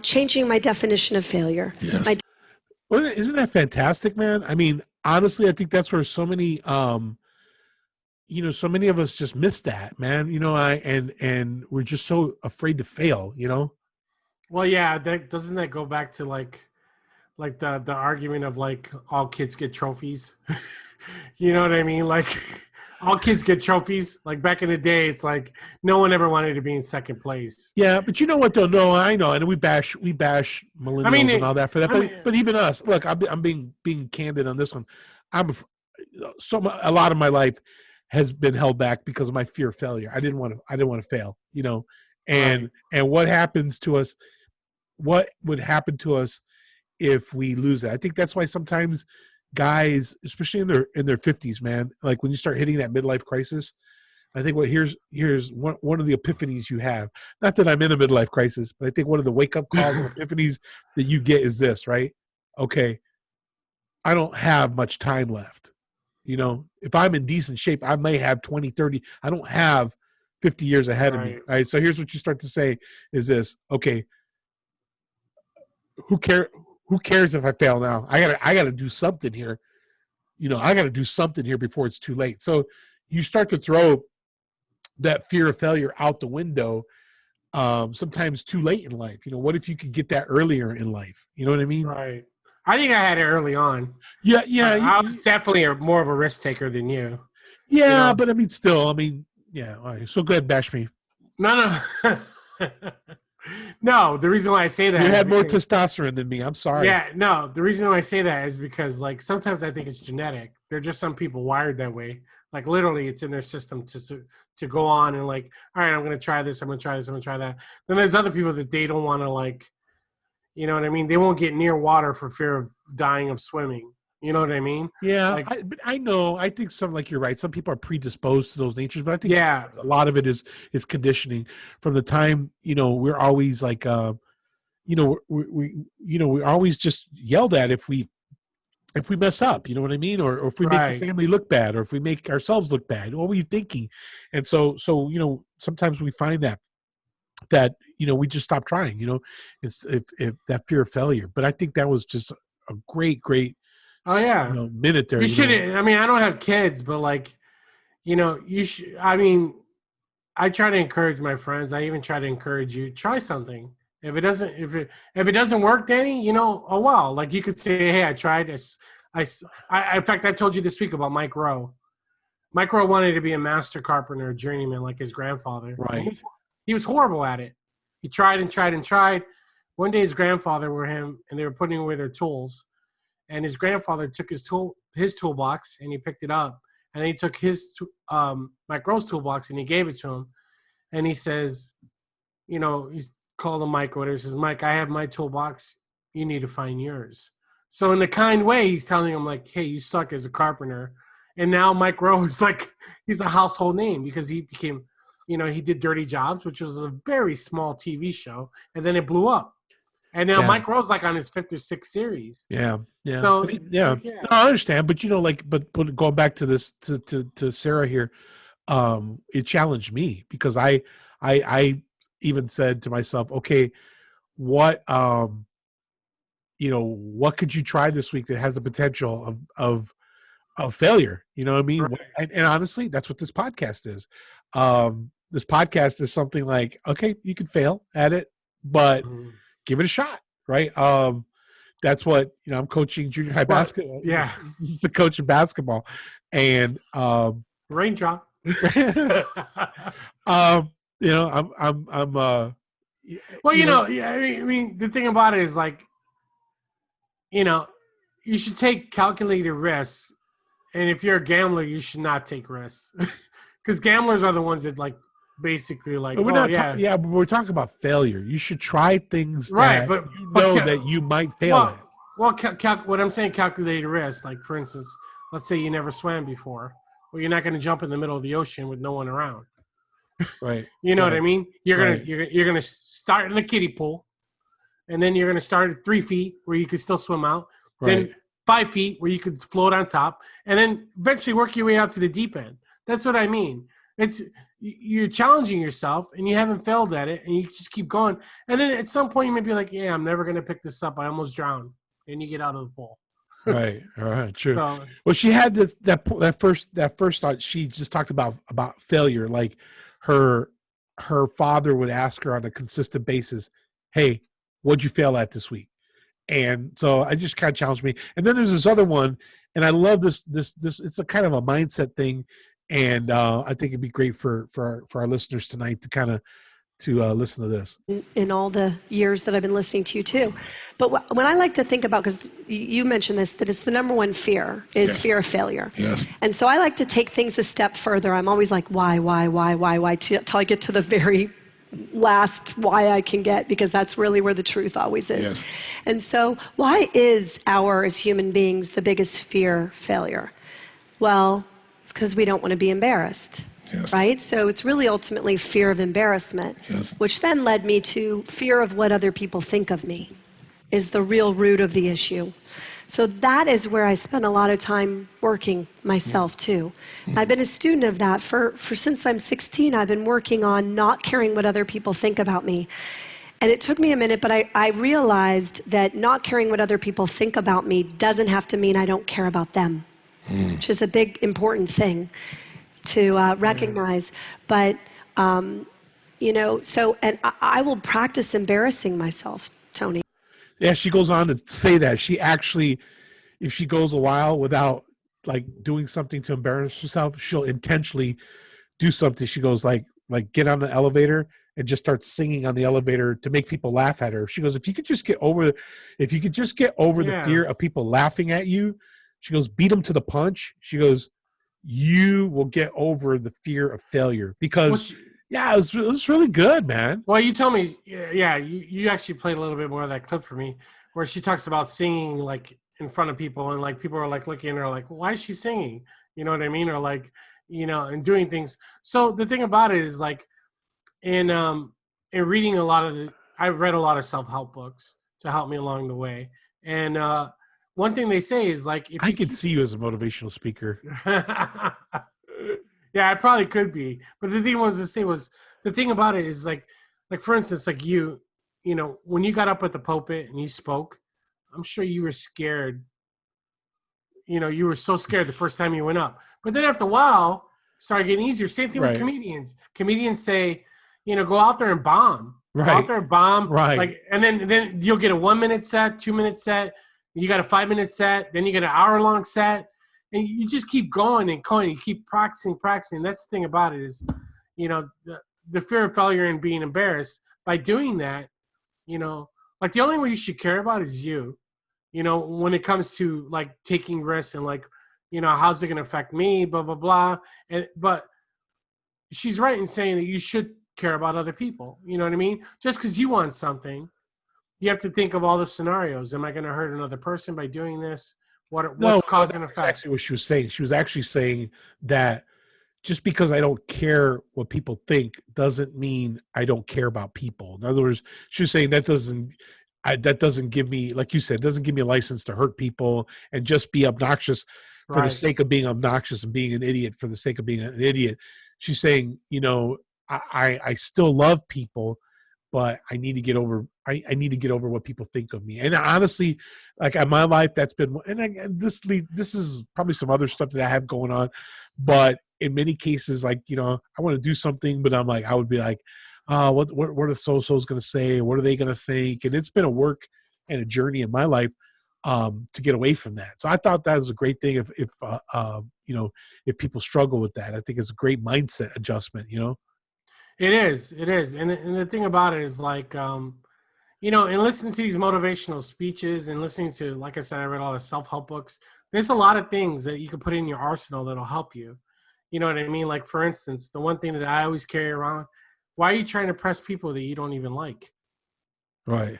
changing my definition of failure. Yes. Well, isn't that fantastic, man? I mean, honestly, I think that's where so many of us just miss that, man. And we're just so afraid to fail, Well, yeah, doesn't that go back to like the argument of like all kids get trophies? You know what I mean? Like all kids get trophies. Like back in the day, it's like no one ever wanted to be in second place. Yeah, but you know what though? No, I know, and we bash millennials and all that for that. But even us, look, I'm being candid on this one. A lot of my life has been held back because of my fear of failure. I didn't want to fail, and what happens to us? What would happen to us if we lose it? I think that's why sometimes guys, especially in their 50s, man, like when you start hitting that midlife crisis, I think here's one of the epiphanies you have. Not that I'm in a midlife crisis, but I think one of the wake up calls and epiphanies that you get is this, right? Okay, I don't have much time left. If I'm in decent shape, I may have 20, 30. I don't have 50 years ahead of me. All right. So here's what you start to say is this. Okay, who cares if I fail now? I gotta do something here. I gotta do something here before it's too late. So you start to throw that fear of failure out the window, sometimes too late in life. What if you could get that earlier in life? You know what I mean? Right. I think I had it early on. Yeah. I was definitely more of a risk taker than you. Yeah, but still, yeah. All right, so go ahead, bash me. No. No, the reason why I say that you had more testosterone than me. I'm sorry. Yeah, no, the reason why I say that is because like sometimes I think it's genetic. There are just some people wired that way. Like literally, it's in their system to go on and like, all right, I'm gonna try this. I'm gonna try this. I'm gonna try that. Then there's other people that they don't want to like, you know what I mean? They won't get near water for fear of dying of swimming. You know what I mean? Yeah, like, I know. I think like you're right. Some people are predisposed to those natures, but I think a lot of it is conditioning from the time we're always like, we're always just yelled at if we mess up. You know what I mean? Or if we make the family look bad, or if we make ourselves look bad. What were you thinking? And so sometimes we find that we just stop trying. It's if that fear of failure. But I think that was just a great. Oh yeah, minute there. You should. I mean, I don't have kids, but like, you should. I mean, I try to encourage my friends. I even try to encourage you. Try something. If it doesn't work, Danny, oh well. Like you could say, hey, I tried this. In fact, I told you this week about Mike Rowe. Mike Rowe wanted to be a master carpenter, a journeyman, like his grandfather. Right. He was horrible at it. He tried and tried and tried. One day his grandfather were him, and they were putting away their tools. And his grandfather took his toolbox, and he picked it up. And then he took Mike Rowe's toolbox, and he gave it to him. And he says, he's called him Mike or whatever. He says, Mike, I have my toolbox. You need to find yours. So in a kind way, he's telling him, like, hey, you suck as a carpenter. And now Mike Rowe is like, he's a household name because he became, he did Dirty Jobs, which was a very small TV show. And then it blew up. And now Mike Rowe's like on his 5th or 6th series. Yeah. Yeah. So, No, I understand. But, but going back to this, to Sarah here, it challenged me because I even said to myself, okay, what could you try this week that has the potential of failure? You know what I mean? Right. And honestly, that's what this podcast is. This podcast is something like, okay, you can fail at it, but give it a shot. Right. That's what, I'm coaching junior high basketball. Yeah. This is the coach of basketball. And, raindrop. I'm I mean, the thing about it is like, you should take calculated risks. And if you're a gambler, you should not take risks. Because gamblers are the ones that like basically like, but we're talking about failure. You should try things right, that that you might fail at. Well, what I'm saying, calculated risk. Like for instance, let's say you never swam before. Well, you're not going to jump in the middle of the ocean with no one around. Right. You know what I mean? You're gonna start in the kiddie pool, and then you're gonna start at 3 feet where you can still swim out. Right. Then 5 feet where you could float on top, and then eventually work your way out to the deep end. That's what I mean. You're challenging yourself, and you haven't failed at it, and you just keep going. And then at some point, you may be like, "Yeah, I'm never gonna pick this up. I almost drowned," and you get out of the pool. Right. All right. True. So, well, she had that first thought. She just talked about failure. Like her father would ask her on a consistent basis, "Hey, what'd you fail at this week?" And so I just kind of challenged me. And then there's this other one, and I love this. It's a kind of a mindset thing, and I think it'd be great for our listeners tonight to kind of listen to this. In all the years that I've been listening to you too. But when I like to think about, because you mentioned this, that it's the number one fear is fear of failure. Yes. And so I like to take things a step further. I'm always like, why, till I get to the very last why I can get, because that's really where the truth always is. Yes. And so why is as human beings, the biggest fear failure? Well, it's because we don't want to be embarrassed. Yes. Right? So it's really ultimately fear of embarrassment, which then led me to fear of what other people think of me is the real root of the issue. So that is where I spend a lot of time working myself too. I've been a student of that for since I'm 16. I've been working on not caring what other people think about me. And it took me a minute, but I realized that not caring what other people think about me doesn't have to mean I don't care about them, which is a big, important thing to recognize. But, and I will practice embarrassing myself, Tony. Yeah, she goes on to say that she actually, if she goes a while without like doing something to embarrass herself, she'll intentionally do something. She goes like get on the elevator and just start singing on the elevator to make people laugh at her. She goes, if you could just get over the fear of people laughing at you, she goes, beat them to the punch. She goes, you will get over the fear of failure because it was really good, man. Well, you tell me, you actually played a little bit more of that clip for me where she talks about singing like in front of people and like people are like looking at her like, well, why is she singing? You know what I mean? Or like, and doing things. So the thing about it is like in reading I've read a lot of self-help books to help me along the way. And one thing they say is like, if I could see you as a motivational speaker. Yeah, I probably could be. But the thing the thing about it is like for instance, like when you got up at the pulpit and you spoke, I'm sure you were scared. You were so scared the first time you went up. But then after a while, it started getting easier. Same thing with comedians. Comedians say, go out there and bomb. Right. Go out there and bomb. Right. Like, and then you'll get a 1 minute set, 2 minute set. You got a 5 minute set. Then you get an hour-long set. And you just keep going and going. You keep practicing. That's the thing about it is, the fear of failure and being embarrassed by doing that, you know, like the only way you should care about is you, you know, when it comes to like taking risks and like, you know, how's it going to affect me, blah, blah, blah. But she's right in saying that you should care about other people. You know what I mean? Just because you want something, you have to think of all the scenarios. Am I going to hurt another person by doing this? What's cause and effect? That's exactly what she was saying. She was actually saying that just because I don't care what people think doesn't mean I don't care about people. In other words, she was saying that doesn't give me, like you said, doesn't give me a license to hurt people and just be obnoxious for the sake of being obnoxious and being an idiot for the sake of being an idiot. She's saying, you know, I still love people, but I need to get over. I need to get over what people think of me. And honestly, like in my life, that's been. And this is probably some other stuff that I have going on, but in many cases, like, you know, I want to do something, but I'm like, I would be like, what are the so-sos going to say? What are they going to think? And it's been a work and a journey in my life to get away from that. So I thought that was a great thing. If you know, if people struggle with that, I think it's a great mindset adjustment, you know? It is. And the thing about it is like, you know, and listening to these motivational speeches and listening to, like I said, I read a lot of self-help books. There's a lot of things that you can put in your arsenal that'll help you. You know what I mean? Like, for instance, the one thing that I always carry around, why are you trying to impress people that you don't even like? Right.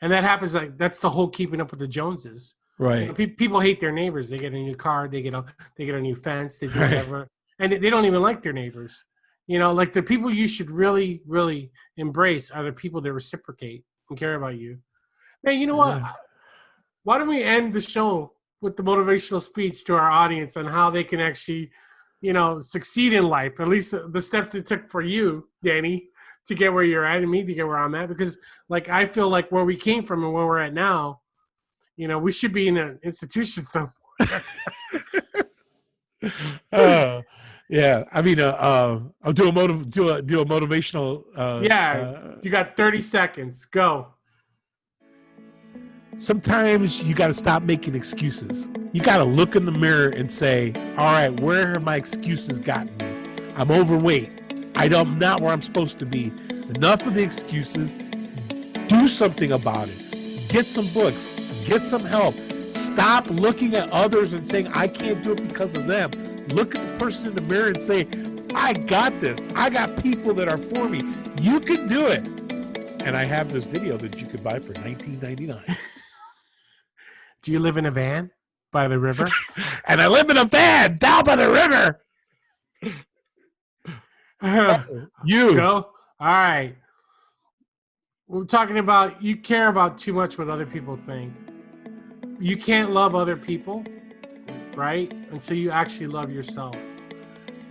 And that happens, like, that's the whole keeping up with the Joneses. Right. You know, people hate their neighbors. They get a new car, they get a new fence, they do whatever. And they don't even like their neighbors. You know, like the people you should really, really embrace are the people that reciprocate and care about you. Man, you know what? Why don't we end the show with the motivational speech to our audience on how they can actually, you know, succeed in life, at least the steps it took for you, Danny, to get where you're at and me to get where I'm at. Because, like, I feel like where we came from and where we're at now, you know, we should be in an institution somewhere. Yeah, I mean, I'll do a motivational. You got 30 seconds. Go. Sometimes you got to stop making excuses. You got to look in the mirror and say, all right, where have my excuses gotten me? I'm overweight. I'm not where I'm supposed to be. Enough of the excuses. Do something about it. Get some books. Get some help. Stop looking at others and saying, I can't do it because of them. Look at the person in the mirror and say, I got this. I got people that are for me. You can do it. And I have this video that you can buy for $19.99. Do you live in a van by the river? And I live in a van down by the river. You. Go? All right. We're talking about you care about too much what other people think. You can't love other people, right, until you actually love yourself.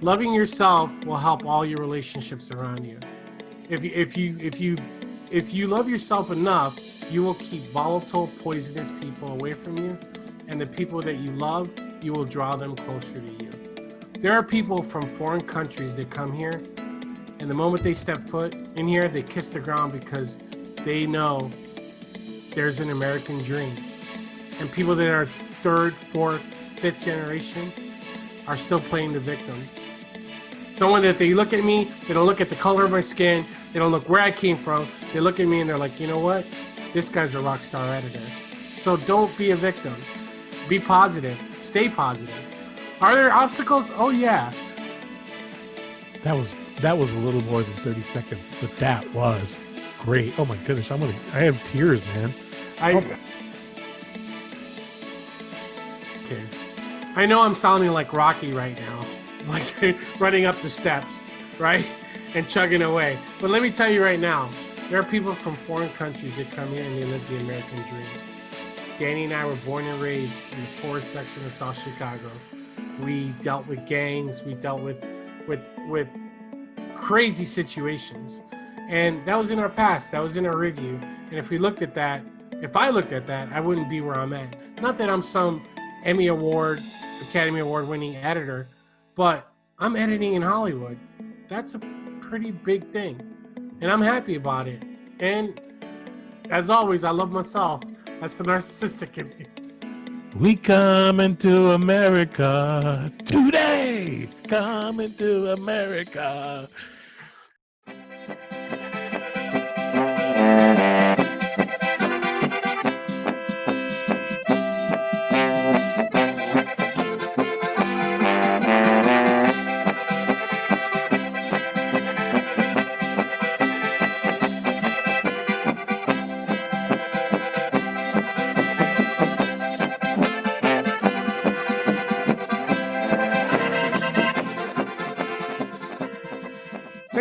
Loving yourself will help all your relationships around you. If you love yourself enough, you will keep volatile, poisonous people away from you, and the people that you love, you will draw them closer to you. There are people from foreign countries that come here, and the moment they step foot in here, they kiss the ground because they know there's an American dream. And people that are third, fourth, fifth generation are still playing the victims. Someone that they look at me, they don't look at the color of my skin, they don't look where I came from, they look at me and they're like, you know what? This guy's a rock star editor. So don't be a victim. Be positive. Stay positive. Are there obstacles? Oh yeah. That was a little more than 30 seconds, but that was great. Oh my goodness, I have tears, man. Okay. I know I'm sounding like Rocky right now, like running up the steps, right? And chugging away. But let me tell you right now, there are people from foreign countries that come here and they live the American dream. Danny and I were born and raised in the poorest section of South Chicago. We dealt with gangs, we dealt with crazy situations. And that was in our past, that was in our review. And if I looked at that, I wouldn't be where I'm at. Not that I'm some Emmy Award, Academy Award winning editor, but I'm editing in Hollywood. That's a pretty big thing. And I'm happy about it. And as always, I love myself. That's the narcissistic in me. We coming to America today. Coming to America.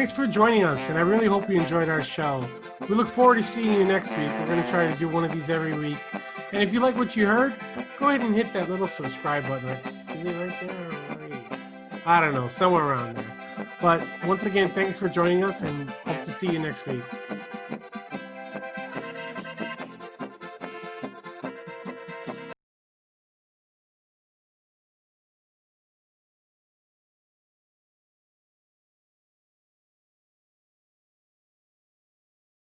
thanks for joining us, and I really hope you enjoyed our show. We look forward to seeing you next week. We're going to try to do one of these every week. And if you like what you heard, go ahead and hit that little subscribe button. Is it right there? Or right? I don't know, somewhere around there. But once again, thanks for joining us, and hope to see you next week.